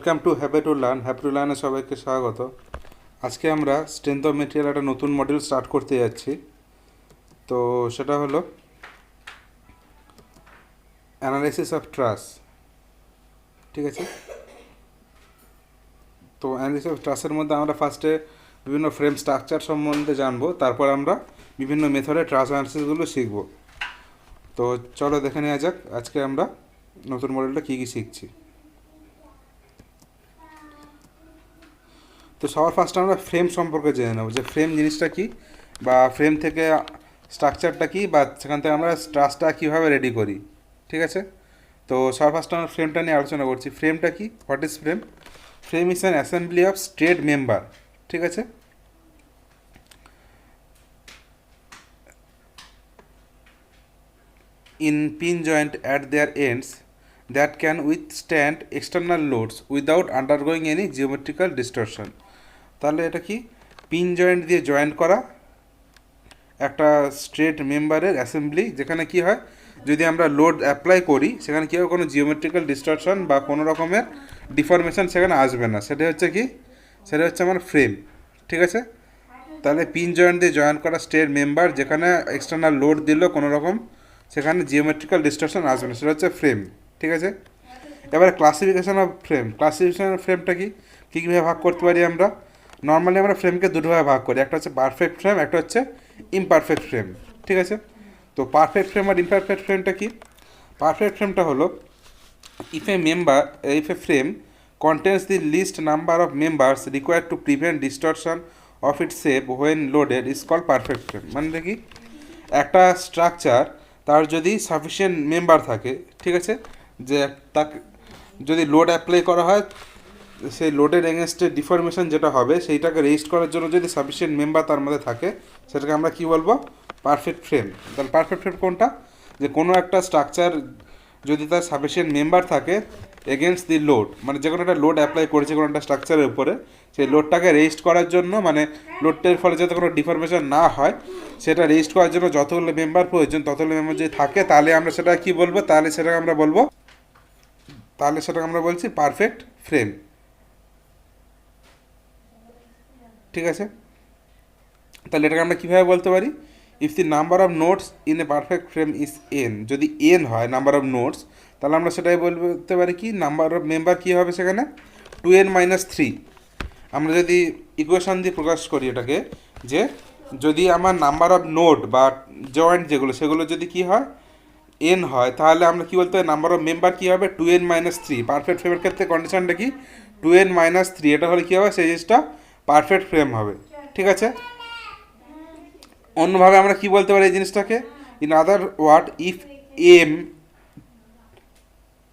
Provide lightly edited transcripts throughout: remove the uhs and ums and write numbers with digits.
Welcome to happy to লার্নে সবাইকে স্বাগত। আজকে আমরা স্ট্রেংথ অফ মেটেরিয়াল একটা নতুন মডিউল স্টার্ট করতে যাচ্ছি। তো সেটা হলো অ্যানালাইসিস অফ ট্রাস। ঠিক আছে, তো অ্যানালাইসিস অফ ট্রাসের মধ্যে আমরা ফার্স্টে বিভিন্ন ফ্রেম স্ট্রাকচার সম্বন্ধে জানবো, তারপর আমরা বিভিন্ন মেথডে ট্রাস অ্যানালাইসিসগুলো শিখব। তো চলো দেখে নেওয়া যাক আজকে আমরা নতুন মডিউলটা কী কী শিখছি। তো সবার ফার্স্টে আমরা ফ্রেম সম্পর্কে জেনে নেব, যে ফ্রেম জিনিসটা কী, বা ফ্রেম থেকে স্ট্রাকচারটা কী, বা সেখান থেকে আমরা ট্রাসটা কীভাবে রেডি করি। ঠিক আছে, তো সবার ফার্স্টে আমরা ফ্রেমটা নিয়ে আলোচনা করছি। ফ্রেমটা কি, what is frame? Frame is an assembly of straight member. ঠিক আছে, in pin joint at their ends that can withstand external loads without undergoing any geometrical distortion. তাহলে এটা কি, পিন জয়েন্ট দিয়ে জয়েন্ট করা একটা স্ট্রেট মেম্বারের অ্যাসেম্বলি, যেখানে কি হয়, যদি আমরা লোড অ্যাপ্লাই করি সেখানে কী হয়, কোনো জিওমেট্রিক্যাল ডিস্টরশন বা কোনো রকমের ডিফরমেশন সেখানে আসবে না। সেটা হচ্ছে কি, সেটা হচ্ছে আমার ফ্রেম। ঠিক আছে, তাহলে পিন জয়েন্ট দিয়ে জয়েন করা স্ট্রেট মেম্বার, যেখানে এক্সটার্নাল লোড দিলেও কোনো রকম সেখানে জিওমেট্রিক্যাল ডিস্টরশন আসবে না, সেটা হচ্ছে ফ্রেম। ঠিক আছে, এবারে classification of frame. Classification of ফ্রেমটা কি, কীভাবে ভাগ করতে পারি আমরা? নর্মালি আমরা ফ্রেমকে দুটোভাবে ভাগ করি, একটা হচ্ছে পারফেক্ট ফ্রেম, একটা হচ্ছে ইমপারফেক্ট ফ্রেম। ঠিক আছে, তো পারফেক্ট ফ্রেম আর ইমপারফেক্ট ফ্রেমটা কি? পারফেক্ট ফ্রেমটা হলো if a frame contains the least number of members required to prevent distortion of its shape when loaded is called perfect frame. মানে কি, একটা স্ট্রাকচার তার যদি সাফিসিয়েন্ট মেম্বার থাকে, ঠিক আছে, যে তাকে যদি লোড অ্যাপ্লাই করা হয়, সেই লোডের এগেনস্টে ডিফরমেশন যেটা হবে সেইটাকে রেজিস্ট করার জন্য যদি সাফিসিয়েন্ট মেম্বার তার মধ্যে থাকে, সেটাকে আমরা কি বলবো? Perfect frame. তাহলে পারফেক্ট ফ্রেম কোনটা? যে কোনো একটা স্ট্রাকচার যদি তার সাফিসিয়েন্ট মেম্বার থাকে এগেনস্ট দি লোড, মানে যে কোনো একটা লোড অ্যাপ্লাই করেছে কোনো একটা স্ট্রাকচারের উপরে, সেই লোডটাকে রেজিস্ট করার জন্য, মানে লোডটার ফলে যাতে কোনো ডিফরমেশন না হয় সেটা রেজিস্ট করার জন্য যতগুলো মেম্বার প্রয়োজন ততগুলো মেম্বার যদি থাকে, তাহলে আমরা সেটা কি বলবো? তাহলে সেটাকে আমরা বলছি পারফেক্ট ফ্রেম। ঠিক আছে, তাহলে এটাকে আমরা কীভাবে বলতে পারি? If the number of notes in a perfect frame is an, যদি এন হয় নাম্বার অফ নোটস, তাহলে আমরা সেটাই বলতে পারি কি, নাম্বার অফ মেম্বার কী হবে সেখানে? 2n-3। আমরা যদি ইকুয়েশন দিয়ে প্রকাশ করি এটাকে, যে যদি আমার নাম্বার অফ নোড বা জয়েন্ট যেগুলো সেগুলো যদি কি হয়, এন হয়, তাহলে আমরা কী বলতে পারি, নাম্বার অফ মেম্বার কী হবে? 2n-3। পারফেক্ট ফ্রেমের ক্ষেত্রে কন্ডিশনটা কি? 2n-3। এটা হলে কী হবে, সেই জিনিসটা পারফেক্ট ফ্রেম হবে। ঠিক আছে, অন্যভাবে আমরা কি বলতে পারি এই জিনিসটাকে? In other word, if M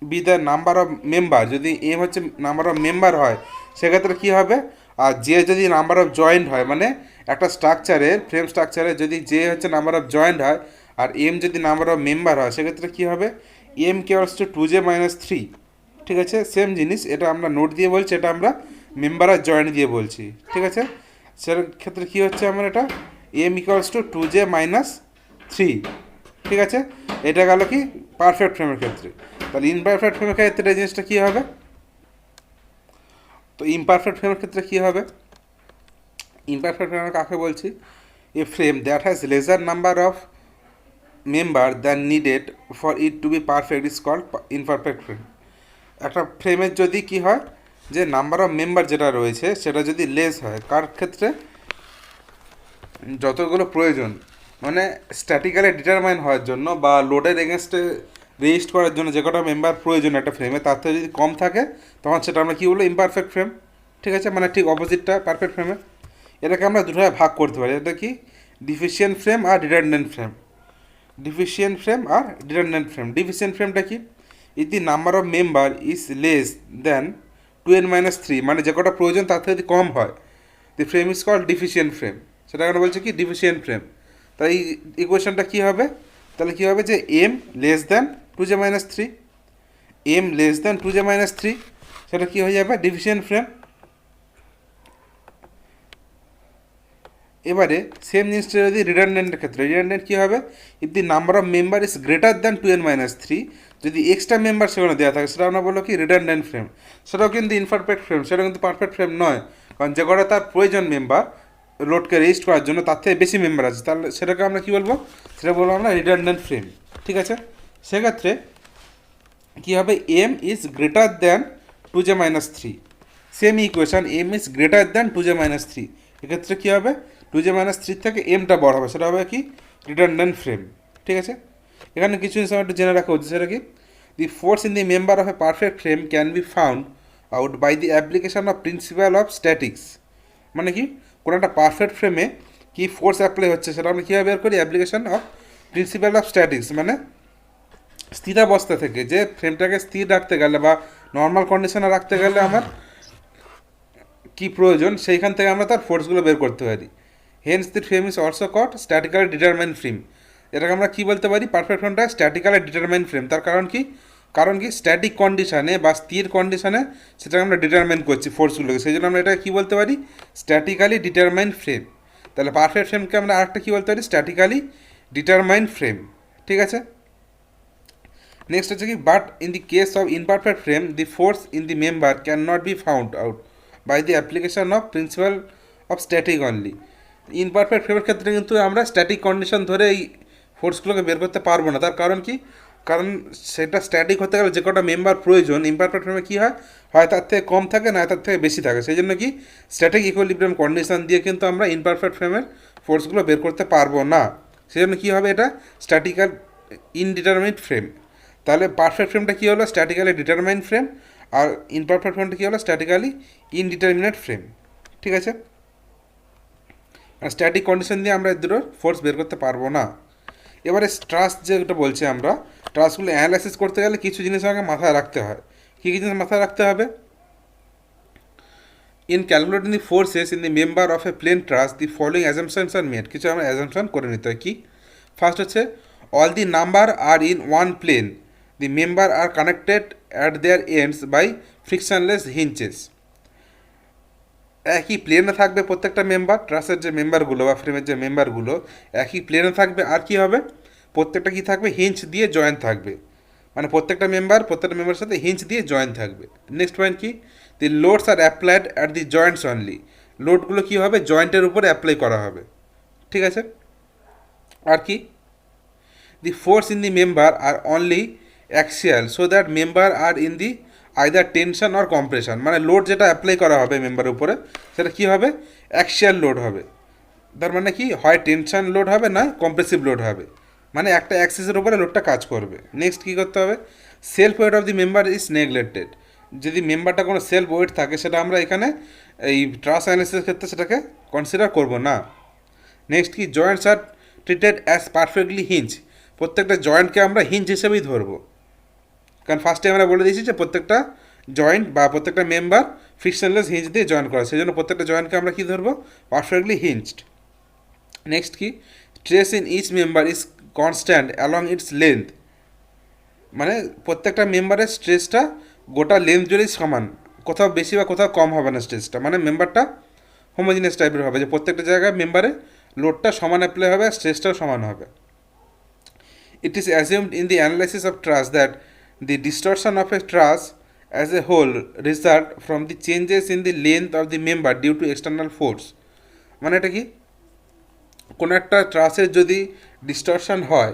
be the number of member, যদি এম হচ্ছে নাম্বার অফ মেম্বার হয় সেক্ষেত্রে কী হবে, আর জে যদি নাম্বার অফ জয়েন্ট হয়, মানে একটা স্ট্রাকচারের ফ্রেম স্ট্রাকচারে যদি জে হচ্ছে নাম্বার অফ জয়েন্ট হয় আর এম যদি নাম্বার অফ মেম্বার হয়, সেক্ষেত্রে কী হবে? M equals to 2j-3। ঠিক আছে, সেম জিনিস, এটা আমরা নোট দিয়ে বলছি, এটা আমরা মেম্বার আর জয়েন্ট দিয়ে বলছি। ঠিক আছে, সেক্ষেত্রে কী হচ্ছে আমার, এটা এম ইকুয়ালস টু 2j-3। ঠিক আছে, এটা গেল কি পারফেক্ট ফ্রেমের ক্ষেত্রে। তাহলে ইমপারফেক্ট ফ্রেমের ক্ষেত্রে এই জিনিসটা কী হবে? তো ইমপারফেক্ট ফ্রেমের ক্ষেত্রে কী হবে? ইমপারফেক্ট ফ্রেম কাকে বলছি? A frame that has lesser number of member than needed for it to be perfect is called imperfect frame. একটা ফ্রেমের যদি কি হয়, যে নাম্বার অফ মেম্বার যেটা রয়েছে সেটা যদি লেস হয়, কার ক্ষেত্রে? যতগুলো প্রয়োজন, মানে স্ট্যাটিক্যালি ডিটারমাইন হওয়ার জন্য বা লোডের এগেনস্টে রেজিস্ট করার জন্য যে কটা মেম্বার প্রয়োজন একটা ফ্রেমে, তার থেকে যদি কম থাকে তখন সেটা আমরা কী বলবো? Imperfect frame. ঠিক আছে, মানে ঠিক অপোজিটটা পারফেক্ট ফ্রেমে। এটাকে আমরা দুটোভাবে ভাগ করতে পারি, এটা কি, ডিফিসিয়েন্ট ফ্রেম আর রিডান্ডেন্ট ফ্রেম। ডিফিসিয়েন্ট ফ্রেম আর রিডান্ডেন্ট ফ্রেম। ডিফিসিয়েন্ট ফ্রেমটা কি? If the number of member is less than 2n-3, মানে যে কটা প্রয়োজন তার থেকে যদি কম হয়, the frame is called deficient frame. সেটা আমরা বলছি কি, ডিফিসিয়েন্ট ফ্রেম। তাই এই ইকুয়েশনটা কী হবে? তাহলে কী হবে, যে M less than 2j-3, M less than 2j-3, সেটা কী হয়ে যাবে? Deficient frame. এবারে সেম জিনিসটা যদি রিডান্ডেন্টের ক্ষেত্রে, রিডান্ডেন্ট কী হবে, if the number of member is greater than 2n-3, যদি এক্সট্রা মেম্বার সেখানে দেওয়া থাকে সেটা আমরা বললো কি রিডান্ডেন্ট ফ্রেম। সেটাও কিন্তু ইনপারফেক্ট ফ্রেম, সেটা কিন্তু পারফেক্ট ফ্রেম নয়, কারণ যে কটা তার প্রয়োজন মেম্বার লোডকে রেজিস্ট করার জন্য তার থেকে বেশি মেম্বার আছে, তাহলে সেটাকে আমরা কী বলবো, সেটা বলবো আমরা রিডান্ডেন্ট ফ্রেম। ঠিক আছে, সেক্ষেত্রে কী হবে, M is greater than 2j-3, same equation M is greater than 2j-3, এক্ষেত্রে কী হবে, 2j-3 থেকে এমটা বড় হবে, সেটা হবে কি রিডান্ডেন্ট ফ্রেম। ঠিক আছে, এখানে কিছু জিনিস আমার একটু জেনে রাখা উচিত, সেটা কি, the force in the member of a perfect frame can be found out by the application of principle of statics. মানে কি, কোনো একটা পারফেক্ট ফ্রেমে কী ফোর্স অ্যাপ্লাই হচ্ছে সেটা আমরা কীভাবে বের করি, application of principle of statics, মানে স্থিরাবস্থা থেকে, যে ফ্রেমটাকে স্থির রাখতে গেলে বা নর্মাল কন্ডিশনে রাখতে গেলে আমার কী প্রয়োজন, সেইখান থেকে আমরা তার ফোর্সগুলো বের করতে পারি। Hence the frame is also called statically determined frame. এটাকে আমরা কী বলতে পারি, পারফেক্ট ফ্রেমটা স্ট্যাটিক্যালি ডিটারমাইন্ড ফ্রেম। তার কারণ কি, কারণ কি স্ট্যাটিক কন্ডিশনে বা স্থির কন্ডিশনে সেটাকে আমরা ডিটারমাইন করছি ফোর্সগুলোকে, সেই জন্য আমরা এটা কী বলতে পারি, স্ট্যাটিক্যালি ডিটারমাইন্ড ফ্রেম। তাহলে পারফেক্ট ফ্রেমকে আমরা আরেকটা কী বলতে পারি, স্ট্যাটিক্যালি ডিটারমাইন্ড ফ্রেম। ঠিক আছে, নেক্সট হচ্ছে কি, but in the case of imperfect frame the force in the member can not be found out by the application of principle of static only. Imperfect ফ্রেমের ক্ষেত্রে কিন্তু আমরা স্ট্যাটিক কন্ডিশন ধরে এই ফোর্সগুলোকে বের করতে পারবো না। তার কারণ কি, কারণ সেটা স্ট্যাটিক হতে গেলে যে কটা মেম্বার প্রয়োজন ইমপারফেক্ট ফ্রেমে কী হয়, হয় তার থেকে কম থাকে না তার থেকে বেশি থাকে, সেই জন্য কি স্ট্যাটিক ইকুইলিব্রিয়াম কন্ডিশন দিয়ে কিন্তু আমরা ইমপারফেক্ট ফ্রেমের ফোর্সগুলো বের করতে পারবো না। সেই জন্য কী হবে, এটা স্ট্যাটিক্যাল ইনডিটারমিনেট ফ্রেম। তাহলে পারফেক্ট ফ্রেমটা কী হলো, স্ট্যাটিক্যালি ডিটারমাইন্ড ফ্রেম, আর ইমপারফেক্ট ফ্রেমটা কী হলো, স্ট্যাটিক্যালি ইনডিটারমিনেট ফ্রেম। ঠিক আছে, আর স্ট্যাটিক কন্ডিশন দিয়ে আমরা দুটোর ফোর্স বের করতে পারবো না। এবারে ট্রাস যেটা বলছি আমরা, ট্রাসগুলো অ্যানালাইসিস করতে গেলে কিছু জিনিস আমাকে মাথায় রাখতে হয়। কী কী জিনিস মাথায় রাখতে হবে, in calculating the forces in the member of a plane truss the following assumptions are made. কিছু আমরা অ্যাজাম্পশন করে নিতে হয়। কি, ফার্স্ট হচ্ছে, all the number are in one plane, the member are connected at their ends by frictionless hinges. একই প্লেনে থাকবে প্রত্যেকটা মেম্বার, ট্রাসের যে মেম্বারগুলো বা ফ্রেমের যে মেম্বারগুলো একই প্লেনে থাকবে, আর কি হবে, প্রত্যেকটা কী থাকবে, হিঞ্চ দিয়ে জয়েন্ট থাকবে, মানে প্রত্যেকটা মেম্বারের সাথে হিঞ্চ দিয়ে জয়েন্ট থাকবে। নেক্সট পয়েন্ট কি, the loads are applied at the joints only. লোডগুলো কী হবে, জয়েন্টের উপরে অ্যাপ্লাই করা হবে। ঠিক আছে, আর কি, the force in the member are only axial so that member are in the either tension or compression. মানে লোড যেটা অ্যাপ্লাই করা হবে মেম্বারের উপরে সেটা কী হবে, অ্যাক্সিয়াল লোড হবে। তার মানে কি, হয় টেনশন লোড হবে না কম্প্রেসিভ লোড হবে, মানে একটা অ্যাক্সিসের উপরে লোডটা কাজ করবে। নেক্সট কী করতে হবে, self weight of the member is neglected. যদি মেম্বারটা কোনো সেলফ ওয়েট থাকে সেটা আমরা এখানে এই ট্রাস অ্যানালিসিসের ক্ষেত্রে সেটাকে কনসিডার করব না। নেক্সট কি, জয়েন্টস আর ট্রিটেড অ্যাজ পারফেক্টলি হিঞ্চ। প্রত্যেকটা জয়েন্টকে আমরা হিঞ্চ হিসেবেই ধরবো, কারণ ফার্স্টে আমরা বলে দিয়েছি যে প্রত্যেকটা জয়েন্ট বা প্রত্যেকটা মেম্বার ফ্রিকশনলেস হিঞ্চ দিয়ে জয়েন করা, সেই জন্য প্রত্যেকটা জয়েন্টকে আমরা কী ধরবো, পারফেক্টলি হিঞ্চড। নেক্সট কি, stress in each member is constant along its length. মানে প্রত্যেকটা মেম্বারের স্ট্রেসটা গোটা লেন্থ জুড়েই সমান, কোথাও বেশি বা কোথাও কম হবে না স্ট্রেসটা, মানে মেম্বারটা হোমোজিনিয়াস টাইপের হবে, যে প্রত্যেকটা জায়গায় মেম্বারে লোডটা সমান অ্যাপ্লাই হবে আর স্ট্রেসটাও সমান হবে। It is assumed in the analysis of truss that the distortion of a truss as a whole result from the changes in the length of the member due to external force. মানে এটা কি, কোনো একটা ট্রাসের যদি distortion হয়,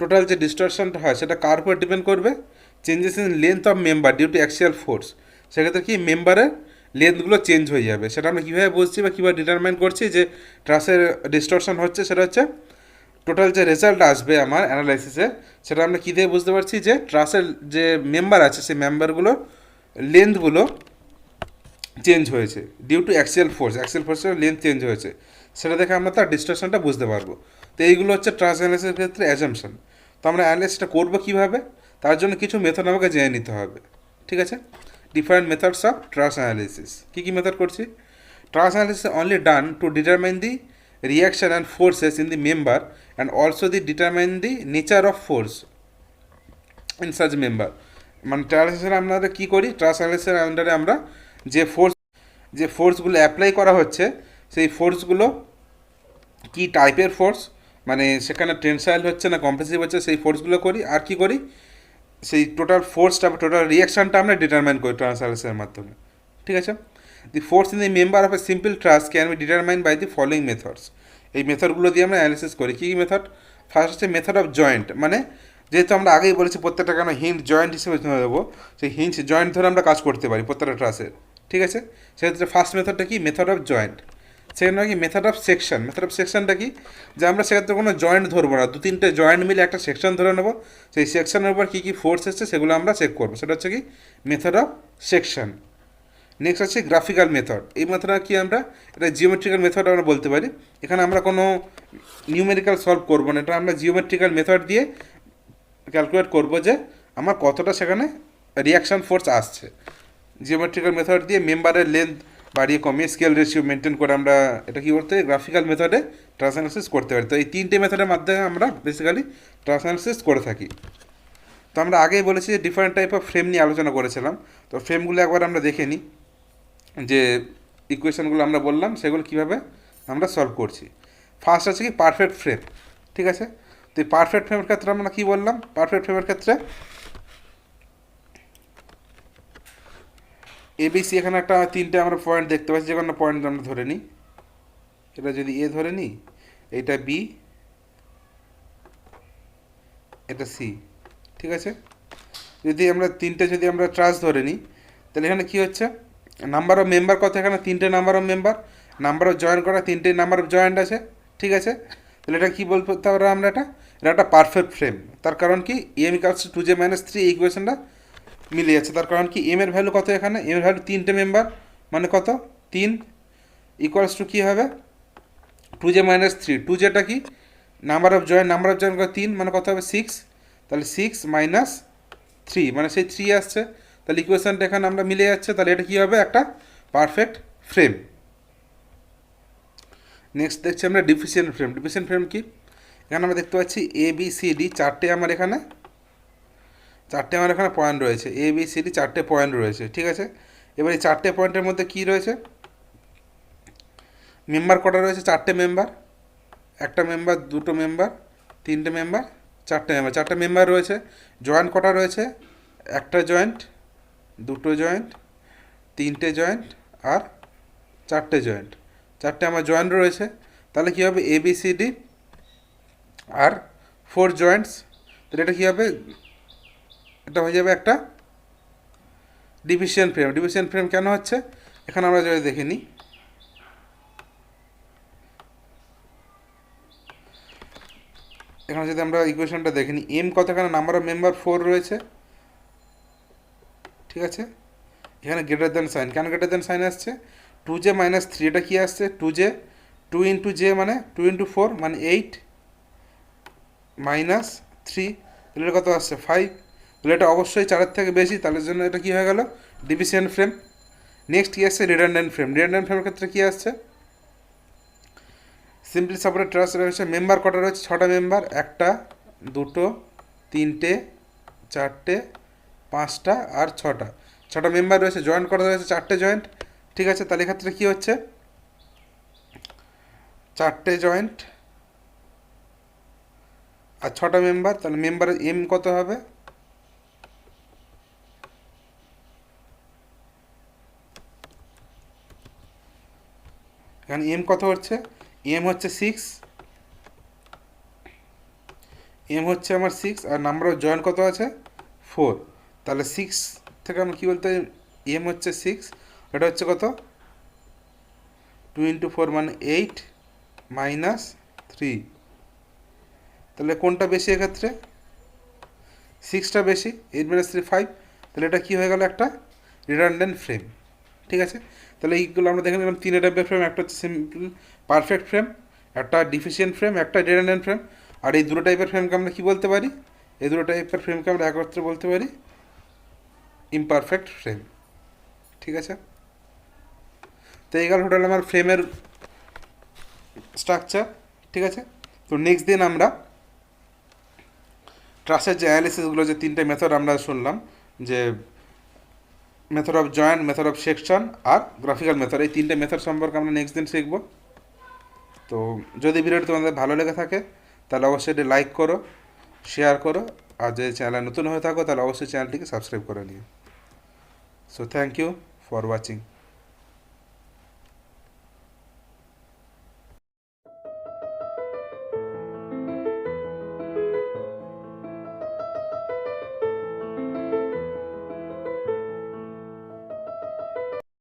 total যে ডিস্টরশনটা হয় সেটা কার উপর ডিপেন্ড করবে, changes in length of member due to axial force. সেক্ষেত্রে কি, মেম্বারের লেন্থগুলো চেঞ্জ হয়ে যাবে। সেটা আমরা কীভাবে বুঝছি বা কীভাবে ডিটারমাইন করছি যে ট্রাসের ডিস্টরশন হচ্ছে, সেটা হচ্ছে টোটাল যে রেজাল্ট আসবে আমার অ্যানালাইসিসে সেটা আমরা কী দিয়ে বুঝতে পারছি, যে ট্রাসের যে মেম্বার আছে সেই মেম্বারগুলোর লেন্থগুলো চেঞ্জ হয়েছে ডিউ টু অ্যাক্সিয়াল ফোর্সের লেন্থ চেঞ্জ হয়েছে, সেটা দেখে আমরা তার ডিস্টরশনটা বুঝতে পারবো। তো এইগুলো হচ্ছে ট্রাস অ্যানালাইসিসের ক্ষেত্রে অ্যাজাম্পশন। তো আমরা অ্যানালাইসিসটা করবো কীভাবে, তার জন্য কিছু মেথড আমাকে জেনে নিতে হবে। ঠিক আছে, different methods of truss analysis. কী কী মেথড করছি, truss analysis only done to determine the reaction and forces in the member and also the determine the nature of force in such member। মানে ট্রাস আমরা কী করি, ট্রাস অ্যানালাইসিসের আন্ডারে আমরা যে ফোর্সগুলো অ্যাপ্লাই করা হচ্ছে সেই ফোর্সগুলো কি টাইপের ফোর্স, মানে সেখানে টেনসাইল হচ্ছে না কম্প্রেসিভ হচ্ছে, সেই ফোর্সগুলো করি। আর কি করি, সেই টোটাল ফোর্সটা টোটাল রিয়াকশানটা আমরা ডিটারমাইন করি ট্রান্সঅ্যালেশনের মাধ্যমে। ঠিক আছে, the force in the member of a simple truss can be determine by the following methods. এই মেথডগুলো দিয়ে আমরা অ্যানালিসিস করি। কী কী মেথড? ফার্স্ট হচ্ছে মেথড অফ জয়েন্ট, মানে যেহেতু আমরা আগেই বলেছি প্রত্যেকটা কেন হিঞ্জ জয়েন্ট হিসেবে ধরে দেবো, সেই হিঞ্জ জয়েন্ট ধরে আমরা কাজ করতে পারি প্রত্যেকটা ট্রাসের। ঠিক আছে, সেক্ষেত্রে ফার্স্ট মেথডটা কি? Method of joint. সেকেন্ড কি? Method of section. Method of সেকশনটা কি? যে আমরা সেক্ষেত্রে কোনো জয়েন্ট ধরবো না, দু তিনটে জয়েন্ট মিলে একটা সেকশন ধরে নেবো, সেই সেকশনের উপর কী কী ফোর্স এসছে সেগুলো আমরা চেক করবো, সেটা হচ্ছে কি মেথড অফ সেকশন। নেক্সট হচ্ছে গ্রাফিক্যাল মেথড। এই মেথডটা কি? আমরা এটা জিওমেট্রিক্যাল মেথড আমরা বলতে পারি। এখানে আমরা কোনো নিউমেরিক্যাল সলভ করবো না, এটা আমরা জিওমেট্রিক্যাল মেথড দিয়ে ক্যালকুলেট করবো যে আমার কতটা সেখানে রিয়াকশান ফোর্স আসছে। জিওমেট্রিক্যাল মেথড দিয়ে মেম্বারের লেন্থ বাড়িয়ে কমিয়ে স্কেল রেশিও মেনটেন করে আমরা এটা কী করতে পারি? গ্রাফিক্যাল মেথডে ট্রান্সঅ্যানালিসিস করতে পারি। তো এই তিনটে মেথডের মাধ্যমে আমরা বেসিক্যালি ট্রান্সঅ্যানালিসিস করে থাকি। তো আমরা আগেই বলেছি যে ডিফারেন্ট টাইপ অফ ফ্রেম নিয়ে আলোচনা করেছিলাম। তো ফ্রেমগুলো একবার আমরা দেখে নিই, যে ইকুয়েশনগুলো আমরা বললাম সেগুলো কীভাবে আমরা সলভ করছি। ফার্স্ট আছে কি পারফেক্ট ফ্রেম। ঠিক আছে, তো এই পারফেক্ট ফ্রেমের ক্ষেত্রে আমরা কী বললাম? পারফেক্ট ফ্রেমের ক্ষেত্রে এবিসি, এখানে একটা তিনটে আমরা পয়েন্ট দেখতে পাচ্ছি, যে কোনো পয়েন্ট আমরা ধরে নিই। এটা যদি এ ধরে নিই, এইটা বি, এটা সি। ঠিক আছে, যদি আমরা তিনটে যদি আমরা ট্রাস ধরে নিই, তাহলে এখানে কী হচ্ছে? নাম্বার অফ মেম্বার কত? এখানে তিনটে number of member, number of joint করা তিনটে নাম্বার অফ জয়েন্ট আছে। ঠিক আছে, তাহলে এটা কী বলতে পারবো আমরা? এটা একটা পারফেক্ট ফ্রেম। তার কারণ কি? এম ইকুয়ালস টু 2j-3, এই ইকুয়েশনটা মিলে যাচ্ছে। তার কারণ কি? এম এর ভ্যালু কত? এখানে এম এর ভ্যালু তিনটে মেম্বার, মানে কত? 3 ইকুয়ালস টু কী হবে? 2j-3। 2jটা কি? Number of joint, number of joint 3, মানে কত হবে? 6। তাহলে 6 - 3, মানে সেই 3 আসছে। তাহলে ইকুয়েশনটা এখানে আমরা মিলে যাচ্ছে। তাহলে এটা কী হবে? একটা পারফেক্ট ফ্রেম। নেক্সট দেখছি আমরা ডিফিসিয়েন্ট ফ্রেম। ডিফিসিয়েন্ট ফ্রেম কি? এখানে আমরা দেখতে পাচ্ছি এ বি সি ডি চারটে আমার এখানে পয়েন্ট রয়েছে। এ বি সি ডি চারটে পয়েন্ট রয়েছে। ঠিক আছে, এবার এই চারটে পয়েন্টের মধ্যে কী রয়েছে? মেম্বার কটা রয়েছে? চারটে মেম্বার, একটা মেম্বার, দুটো মেম্বার, তিনটে মেম্বার, চারটে মেম্বার। চারটে মেম্বার রয়েছে। জয়েন্ট কটা রয়েছে? একটা জয়েন্ট, দুটো জয়েন্ট, তিনটে জয়েন্ট আর চারটে জয়েন্ট। চারটে আমার জয়েন্ট রয়েছে। তাহলে কী হবে? A B C D R 4 Joints. তাহলে এটা কী হবে? এটা হয়ে যাবে একটা ডিফিসিয়েন্ট ফ্রেম। ডিফিসিয়েন্ট ফ্রেম কেন হচ্ছে? এখানে আমরা যদি দেখে নিই, এখানে যদি আমরা ইকুয়েশনটা দেখে নিই, এম কত? এখানে নাম্বার অফ মেম্বার 4 রয়েছে। ঠিক আছে, এখানে গ্রেটার দ্যান সাইন। কেন গ্রেটার দ্যান সাইন আসছে? 2j-3, এটা কী আসছে? 2j, 2 ইন্টু জে মানে 2 ইন্টু 4 মানে 8 -3, তাহলে এটা কত আসছে? 5। তাহলে এটা অবশ্যই 4-এর থেকে বেশি, তাহলে জন্য এটা কী হয়ে গেল? Deficient frame. নেক্সট কী আসছে? Redundant frame. রিডান্ডেন্ট ফ্রেমের ক্ষেত্রে কী আসছে? সিম্পলি সাপোর্টেড ট্রাস রয়েছে। মেম্বার কটা রয়েছে? 6টা মেম্বার, একটা, দুটো, তিনটে, চারটে, 5টা আর 6টা। 6টা মেম্বার রয়েছে। জয়েন্ট কটা রয়েছে? 4টে জয়েন্ট। ঠিক আছে, তাহলে এক্ষেত্রে কী হচ্ছে? 4টে জয়েন্ট আর 6টা মেম্বার, তাহলে মেম্বারের এম কত হবে? এখানে এম কত হচ্ছে? এম হচ্ছে 6, এম হচ্ছে আমার 6, আর নাম্বার অফ জয়েন্ট কত আছে? 4। তাহলে 6 থেকে আমরা কী বলতে পারি? এম হচ্ছে 6, এটা হচ্ছে কত? 2 ইন্টু 4 মানে 8 -3। তাহলে কোনটা বেশি এক্ষেত্রে? 6টা বেশি। 8 - 3 5। তাহলে এটা কী হয়ে গেল? একটা রিডান্ডেন্ট ফ্রেম। ঠিক আছে, তাহলে এইগুলো আমরা দেখে নিলাম 3 টাইপের ফ্রেম। একটা হচ্ছে সিম্পল পারফেক্ট ফ্রেম, একটা ডিফিসিয়েন্ট ফ্রেম, একটা রিডান্ডেন্ট ফ্রেম। আর এই দুটো টাইপের ফ্রেমকে আমরা কী বলতে পারি? এই দুটো টাইপের ফ্রেমকে আমরা একত্রে বলতে পারি ইমপারফেক্ট ফ্রেম। ঠিক আছে, তো এই গেল টোটাল আমার ফ্রেমের স্ট্রাকচার। ঠিক আছে, তো নেক্সট দিন আমরা ট্রাসের যে অ্যানালিসিসগুলো, যে তিনটে মেথড আমরা শুনলাম, যে method of joint, method of section আর গ্রাফিক্যাল মেথড, এই তিনটে মেথড সম্পর্কে আমরা নেক্সট দিন শিখব। তো যদি ভিডিওটি তোমাদের ভালো লেগে থাকে তাহলে অবশ্যই এটি লাইক করো, শেয়ার করো, আর যদি চ্যানেলে নতুন হয়ে থাকো তাহলে অবশ্যই চ্যানেলটিকে সাবস্ক্রাইব করে নিও। So thank you for watching.